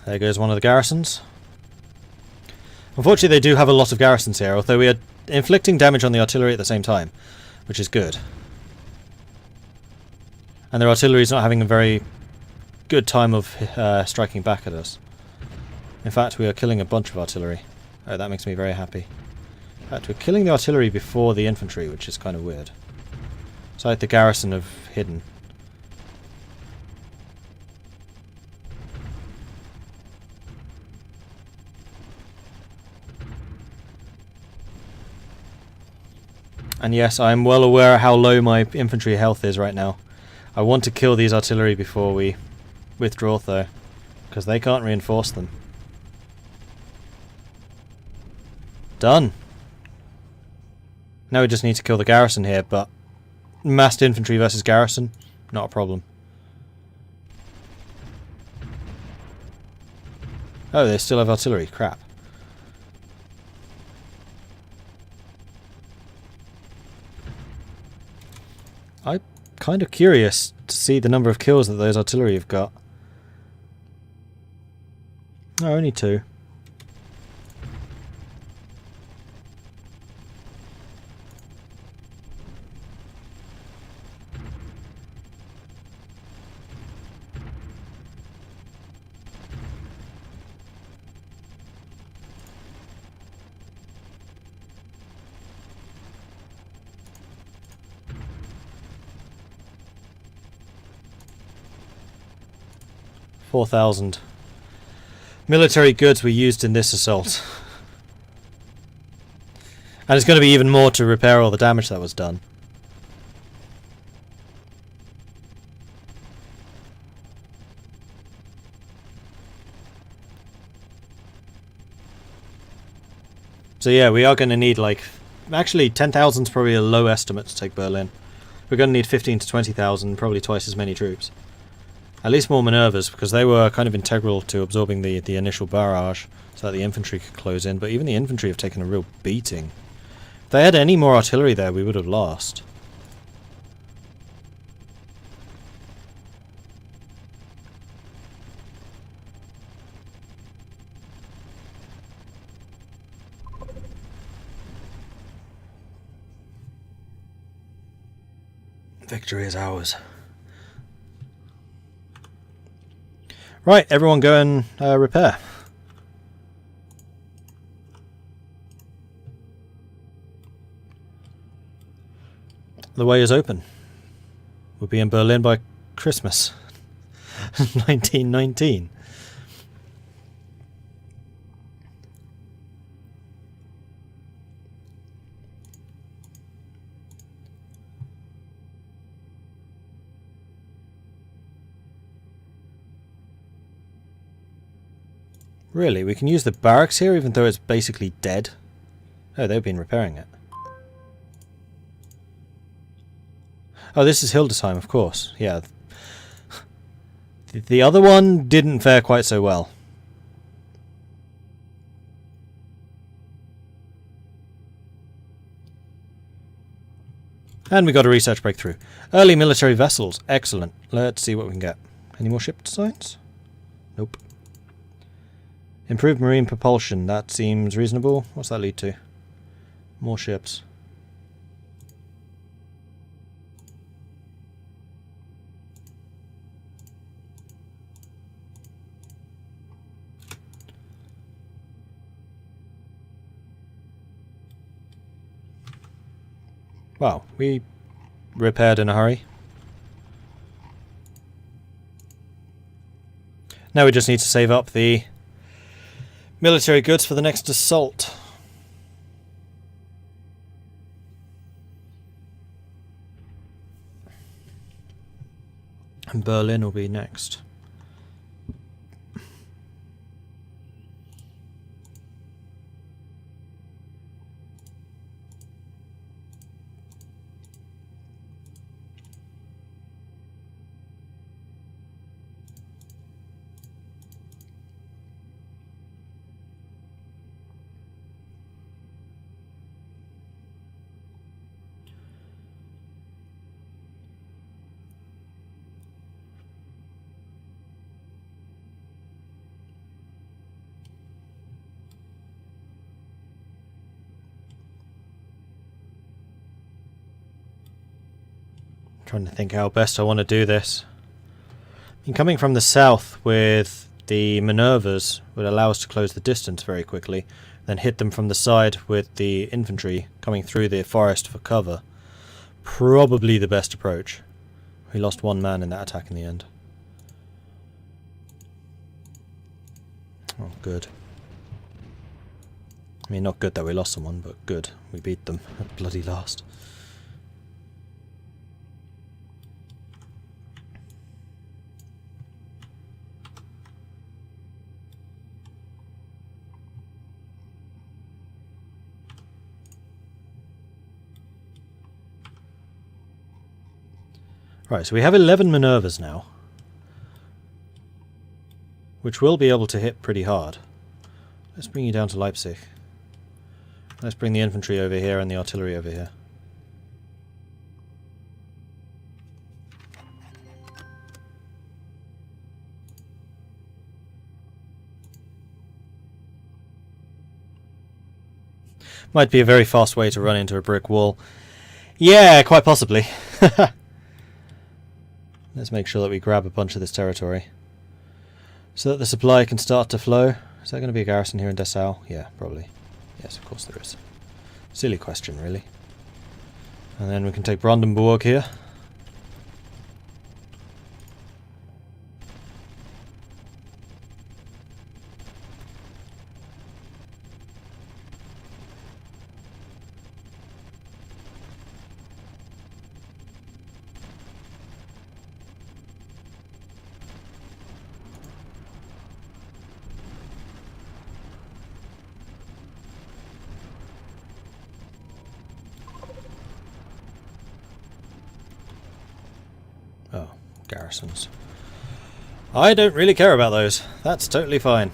There goes one of the garrisons. Unfortunately, they do have a lot of garrisons here, although we are inflicting damage on the artillery at the same time, which is good. And their artillery is not having a very good time of striking back at us. In fact, we are killing a bunch of artillery. Oh, that makes me very happy. In fact, we're killing the artillery before the infantry, which is kind of weird. It's like the garrison have hidden. And yes, I am well aware how low my infantry health is right now. I want to kill these artillery before we withdraw though, because they can't reinforce them. Done. Now we just need to kill the garrison here, but massed infantry versus garrison, not a problem. Oh, they still have artillery, crap. I'm kind of curious to see the number of kills that those artillery have got. Oh, only 2. $4,000 military goods were used in this assault. And it's going to be even more to repair all the damage that was done. So yeah, we are going to need like... Actually, 10,000 is probably a low estimate to take Berlin. We're going to need 15 to 20,000, probably twice as many troops. At least more Minervas, because they were kind of integral to absorbing the initial barrage, so that the infantry could close in, but even the infantry have taken a real beating. If they had any more artillery there, we would have lost. Victory is ours. Right, everyone go and repair. The way is open. We'll be in Berlin by Christmas. 1919. Really? We can use the barracks here even though it's basically dead? Oh, they've been repairing it. Oh, this is Hildesheim, of course. Yeah. The other one didn't fare quite so well. And we got a research breakthrough. Early military vessels. Excellent. Let's see what we can get. Any more ship designs? Nope. Improved marine propulsion. That seems reasonable. What's that lead to? More ships. Wow, we repaired in a hurry. Now we just need to save up the military goods for the next assault. And Berlin will be next. Trying to think how best I want to do this. Coming from the south with the Minervas would allow us to close the distance very quickly, then hit them from the side with the infantry coming through the forest for cover. Probably the best approach. We lost one man in that attack in the end. Oh, good. I mean, not good that we lost someone, but good. We beat them at bloody last. Right, so we have 11 Minervas now, which will be able to hit pretty hard. Let's bring you down to Leipzig. Let's bring the infantry over here and the artillery over here. Might be a very fast way to run into a brick wall. Yeah, quite possibly. Let's make sure that we grab a bunch of this territory so that the supply can start to flow. Is there going to be a garrison here in Dessau? Yeah, probably. Yes, of course there is. Silly question, really. And then we can take Brandenburg here. Oh, garrisons. I don't really care about those. That's totally fine.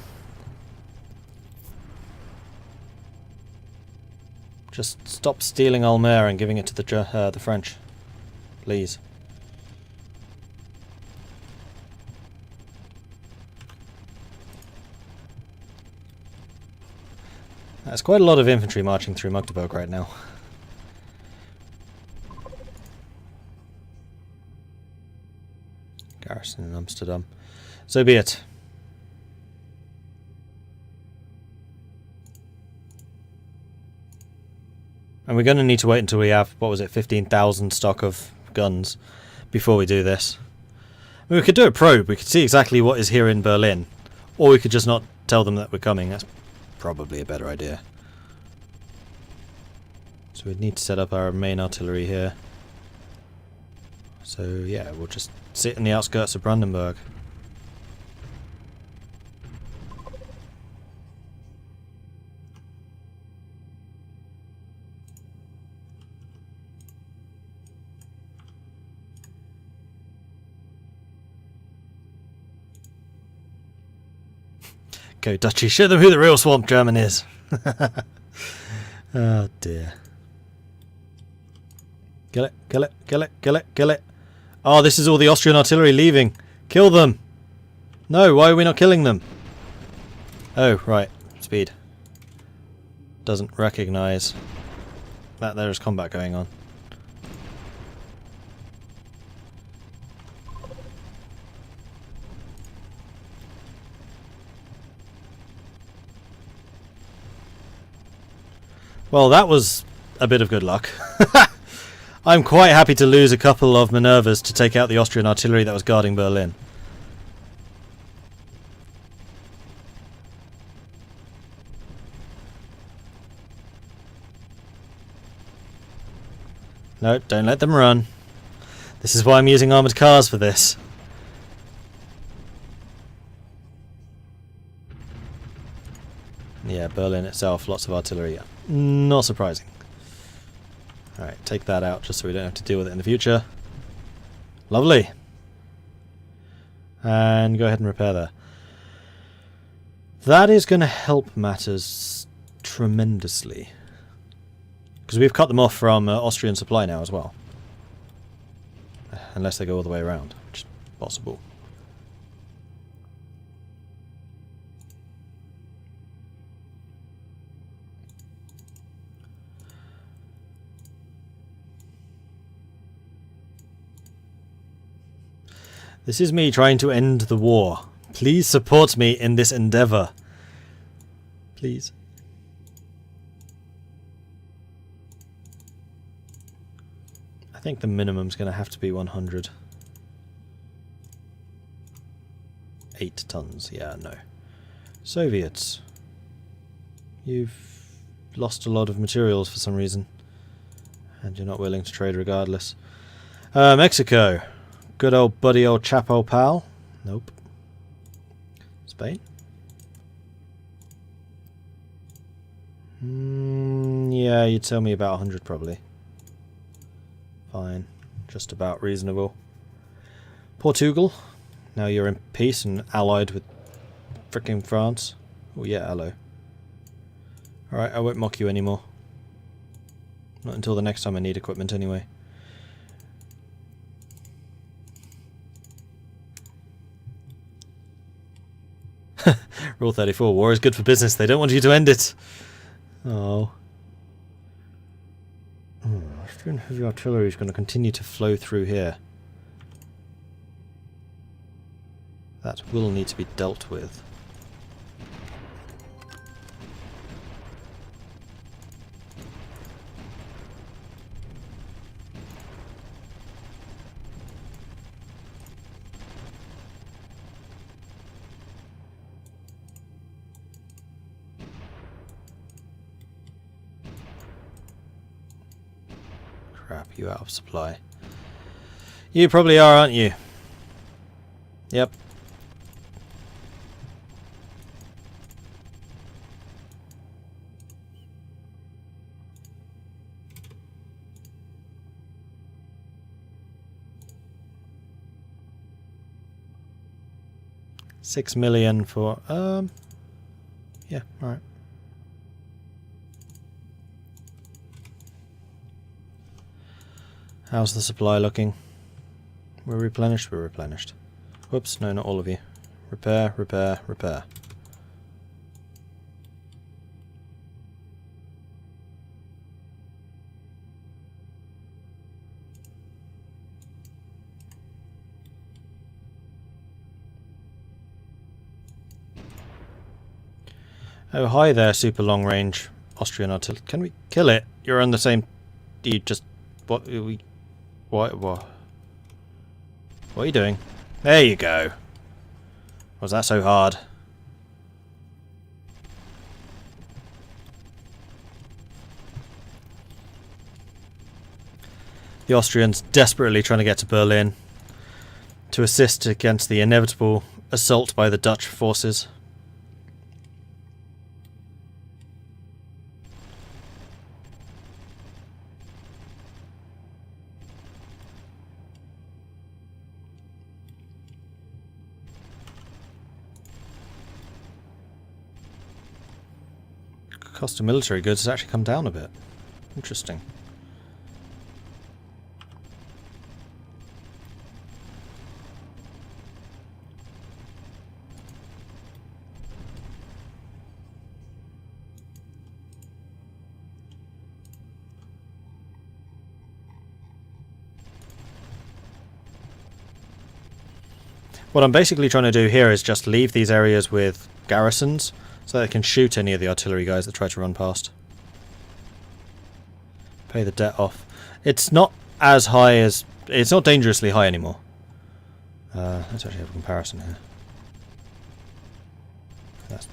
Just stop stealing Almer and giving it to the French. Please. There's quite a lot of infantry marching through Magdeburg right now. Garrison in Amsterdam. So be it. And we're going to need to wait until we have, what was it, 15,000 stock of guns before we do this. I mean, we could do a probe. We could see exactly what is here in Berlin. Or we could just not tell them that we're coming. That's probably a better idea. So we'd need to set up our main artillery here. So yeah, we'll just sit in the outskirts of Brandenburg. Go Dutchy, show them who the real Swamp German is. Oh dear. Kill it, kill it, kill it, kill it, kill it. Oh, this is all the Austrian artillery leaving. Kill them. No, why are we not killing them? Oh, right. Speed. Doesn't recognise that there is combat going on. Well, that was a bit of good luck. I'm quite happy to lose a couple of Minervas to take out the Austrian artillery that was guarding Berlin. No, don't let them run. This is why I'm using armoured cars for this. Yeah, Berlin itself, lots of artillery. Not surprising. Alright, take that out just so we don't have to deal with it in the future. Lovely. And go ahead and repair there. That is going to help matters tremendously. Because we've cut them off from Austrian supply now as well. Unless they go all the way around, which is possible. This is me trying to end the war. Please support me in this endeavour. Please. I think the minimum's going to have to be 100. 8 tons. Yeah, no. Soviets. You've lost a lot of materials for some reason. And you're not willing to trade regardless. Mexico. Good old buddy, old chapo pal. Nope. Spain. Yeah, you'd tell me about 100 probably. Fine. Just about reasonable. Portugal. Now you're in peace and allied with frickin' France. Oh yeah, hello. Alright, I won't mock you anymore. Not until the next time I need equipment anyway. Rule 34. War is good for business. They don't want you to end it. Oh. Austrian heavy artillery is going to continue to flow through here. That will need to be dealt with. Crap, you out of supply. You probably are, aren't you? Yep. $6 million for yeah, alright. How's the supply looking? We're replenished, we're replenished. Whoops, no, not all of you. Repair, repair, repair. Oh, hi there, super long range Austrian artillery. Can we kill it? You're on the same. You just. What? What are you doing? There you go. Was that so hard? The Austrians desperately trying to get to Berlin to assist against the inevitable assault by the Dutch forces. Cost of military goods has actually come down a bit. Interesting. What I'm basically trying to do here is just leave these areas with garrisons so they can shoot any of the artillery guys that try to run past. Pay the debt off. It's not as high as... It's not dangerously high anymore. Let's actually have a comparison here. That's...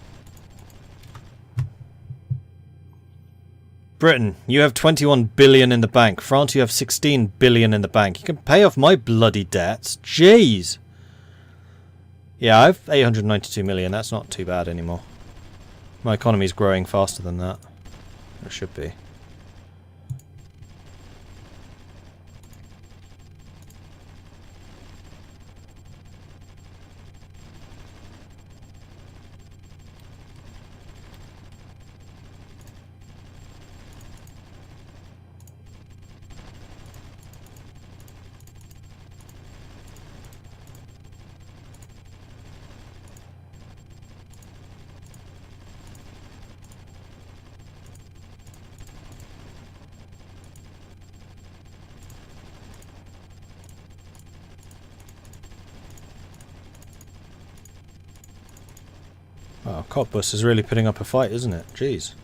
Britain, you have 21 billion in the bank. France, you have 16 billion in the bank. You can pay off my bloody debts. Jeez! Yeah, I have 892 million. That's not too bad anymore. My economy is growing faster than that. It should be. Oh, Cottbus is really putting up a fight, isn't it? Jeez.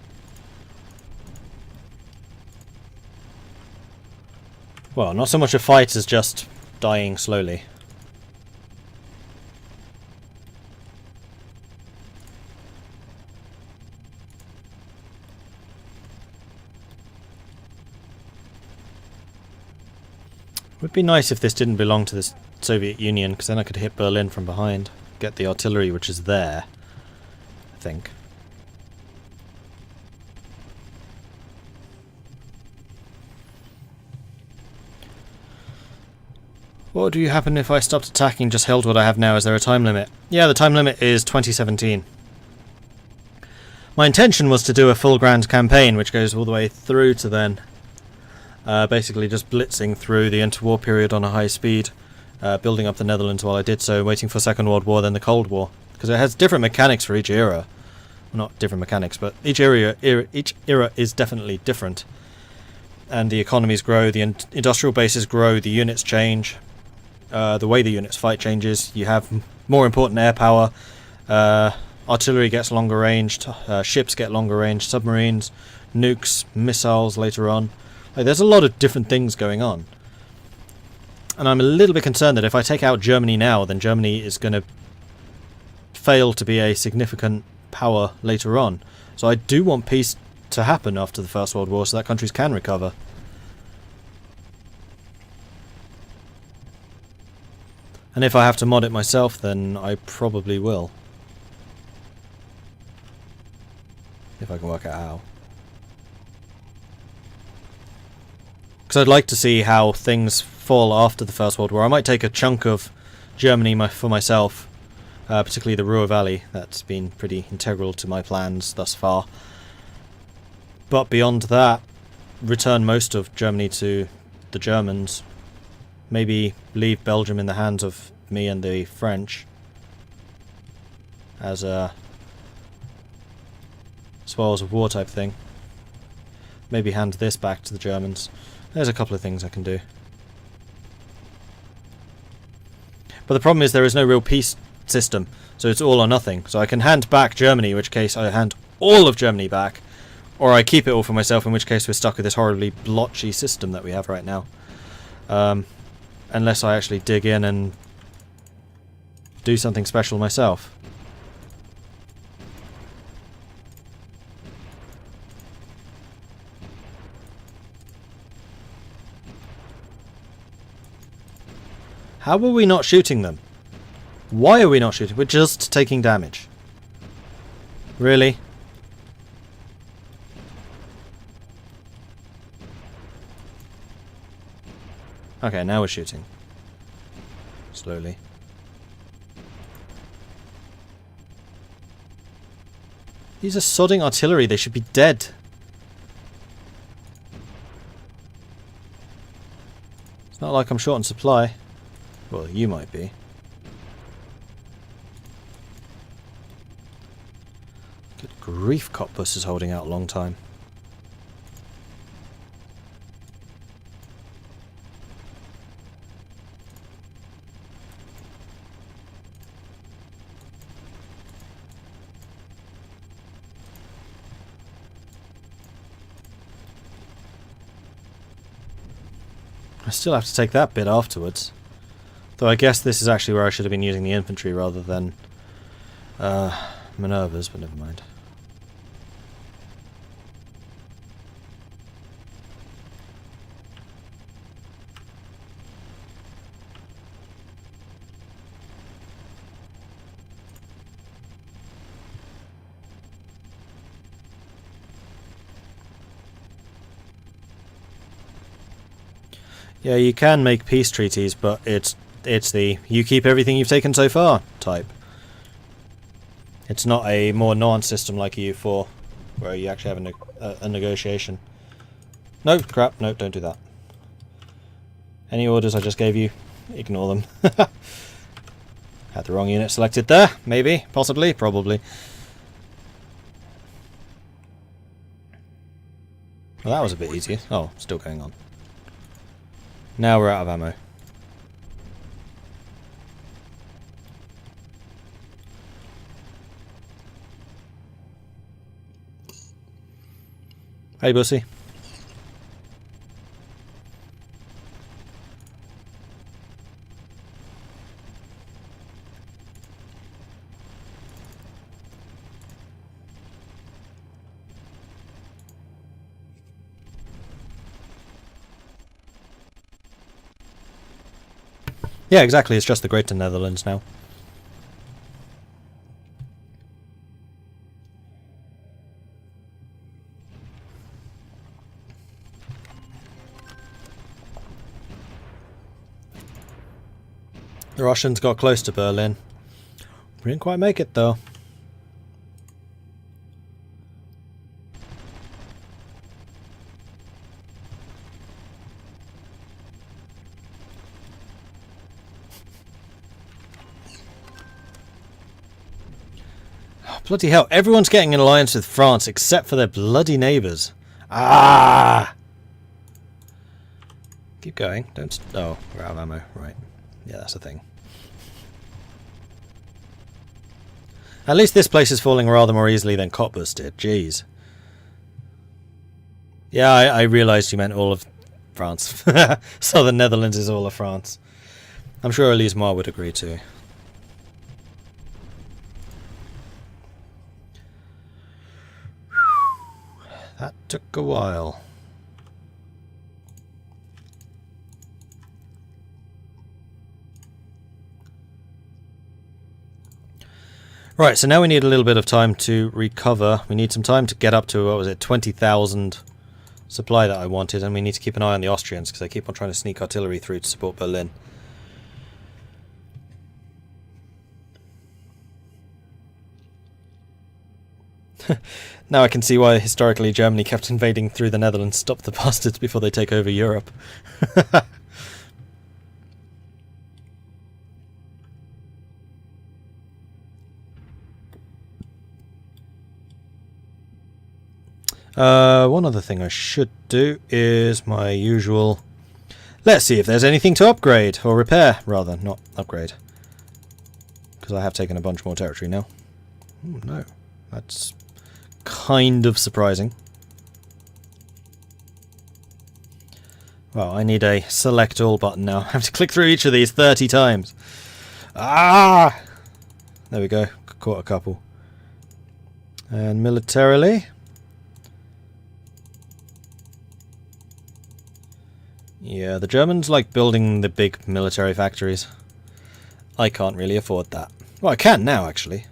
Well, not so much a fight as just dying slowly. Would be nice if this didn't belong to the Soviet Union, because then I could hit Berlin from behind. Get the artillery which is there, I think. What would happen if I stopped attacking, just held what I have now? Is there a time limit? Yeah, the time limit is 2017. My intention was to do a full grand campaign, which goes all the way through to then. Basically just blitzing through the interwar period on a high speed, building up the Netherlands while I did so, waiting for Second World War, then the Cold War. Because it has different mechanics for each era. Well, not different mechanics, but each era is definitely different. And the economies grow, the industrial bases grow, the units change. The way the units fight changes. You have more important air power. Artillery gets longer ranged. Ships get longer ranged. Submarines, nukes, missiles later on. Like, there's a lot of different things going on. And I'm a little bit concerned that if I take out Germany now, then Germany is going to fail to be a significant power later on. So I do want peace to happen after the First World War so that countries can recover. And if I have to mod it myself, then I probably will. If I can work out how. Because I'd like to see how things fall after the First World War. I might take a chunk of Germany for myself, particularly the Ruhr Valley. That's been pretty integral to my plans thus far. But beyond that, return most of Germany to the Germans. Maybe leave Belgium in the hands of me and the French as a spoils of war type thing. Maybe hand this back to the Germans. There's a couple of things I can do. But the problem is there is no real peace system, so it's all or nothing. So I can hand back Germany, in which case I hand all of Germany back, or I keep it all for myself, in which case we're stuck with this horribly blotchy system that we have right now. Unless I actually dig in and do something special myself. How are we not shooting them? Why are we not shooting? We're just taking damage. Really? Okay, now we're shooting. Slowly. These are sodding artillery, they should be dead. It's not like I'm short on supply. Well, you might be. Good grief, Cottbus is holding out a long time. I still have to take that bit afterwards. Though I guess this is actually where I should have been using the infantry rather than Minervas, but never mind. Yeah, you can make peace treaties, but it's the you keep everything you've taken so far type. It's not a more nuanced system like EU4, where you actually have a negotiation. No, crap, no, don't do that. Any orders I just gave you, ignore them. Had the wrong unit selected there, maybe, possibly, probably. Well, that was a bit easier. Oh, still going on. Now we're out of ammo. Hey, Bussy. Yeah, exactly. It's just the Greater Netherlands now. The Russians got close to Berlin. We didn't quite make it, though. Bloody hell, everyone's getting an alliance with France except for their bloody neighbours. Ah! Keep going. Don't... Oh, we're out of ammo. Right. Yeah, that's the thing. At least this place is falling rather more easily than Cottbus did. Jeez. Yeah, I realised you meant all of France. So the Netherlands is all of France. I'm sure Elise Mar would agree too. That took a while. Right, so now we need a little bit of time to recover. We need some time to get up to, what was it, 20,000 supply that I wanted, and we need to keep an eye on the Austrians because they keep on trying to sneak artillery through to support Berlin. Now I can see why historically Germany kept invading through the Netherlands. Stop the bastards before they take over Europe. One other thing I should do is my usual... Let's see if there's anything to upgrade, or repair, rather, not upgrade. Because I have taken a bunch more territory now. Ooh, no, that's kind of surprising. Well, I need a select all button now. I have to click through each of these 30 times. Ah! There we go, caught a couple. And militarily... Yeah, the Germans like building the big military factories. I can't really afford that. Well, I can now, actually.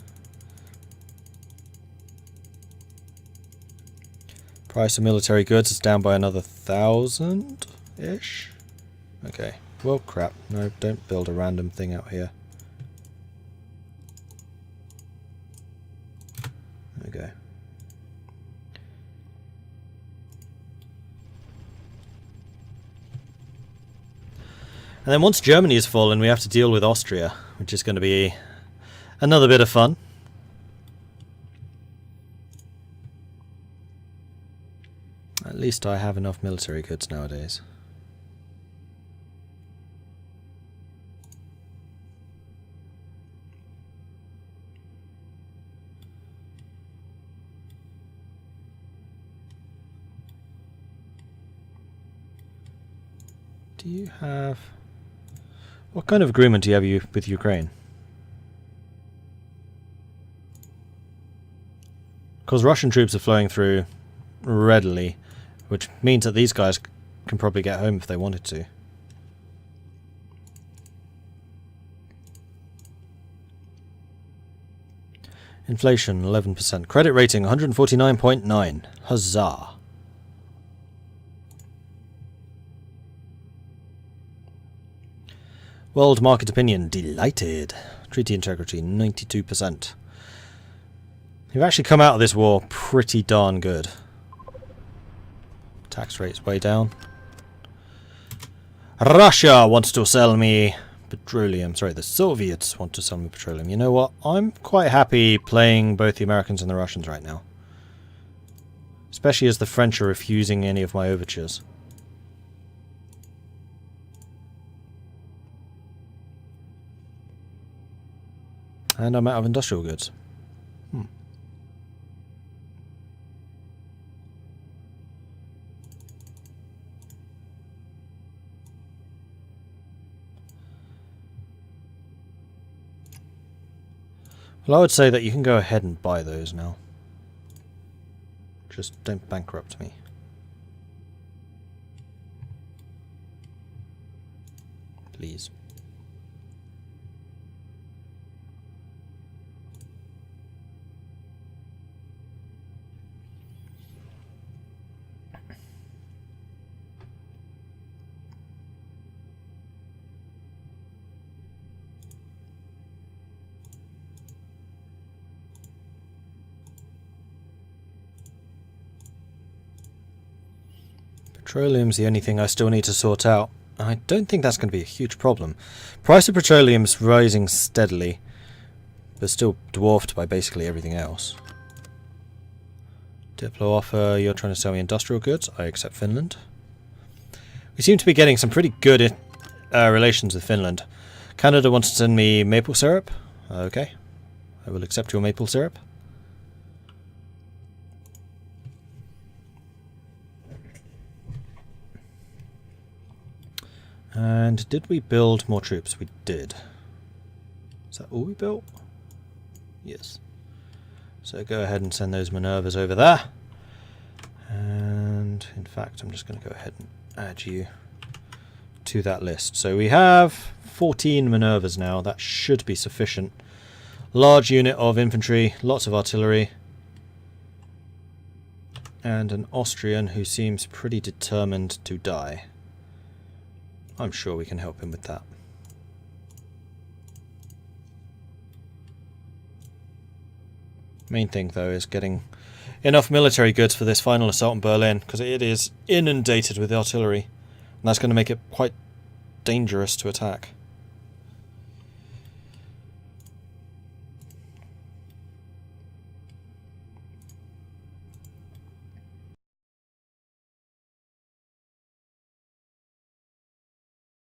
Price of military goods is down by another 1,000-ish. Okay. Well, crap. No, don't build a random thing out here. There we go. And then once Germany has fallen, we have to deal with Austria, which is going to be another bit of fun. At least I have enough military goods nowadays. Do you have... What kind of agreement do you have with Ukraine? Because Russian troops are flowing through readily, which means that these guys can probably get home if they wanted to. Inflation 11%. Credit rating 149.9. Huzzah. World market opinion, delighted. Treaty integrity, 92%. You've actually come out of this war pretty darn good. Tax rate's way down. Russia wants to sell me petroleum. Sorry, the Soviets want to sell me petroleum. You know what? I'm quite happy playing both the Americans and the Russians right now. Especially as the French are refusing any of my overtures. And I'm out of industrial goods. Well, I would say that you can go ahead and buy those now. Just don't bankrupt me. Please. Petroleum's the only thing I still need to sort out. I don't think that's going to be a huge problem. Price of petroleum's rising steadily, but still dwarfed by basically everything else. Diplo offer, you're trying to sell me industrial goods. I accept Finland. We seem to be getting some pretty good relations with Finland. Canada wants to send me maple syrup. Okay. I will accept your maple syrup. And did we build more troops? We did. Is that all we built? Yes. So go ahead and send those Minervas over there. And in fact, I'm just going to go ahead and add you to that list. So we have 14 Minervas now. That should be sufficient. Large unit of infantry, lots of artillery. And an Austrian who seems pretty determined to die. I'm sure we can help him with that. Main thing, though, is getting enough military goods for this final assault on Berlin, because it is inundated with artillery, and that's going to make it quite dangerous to attack.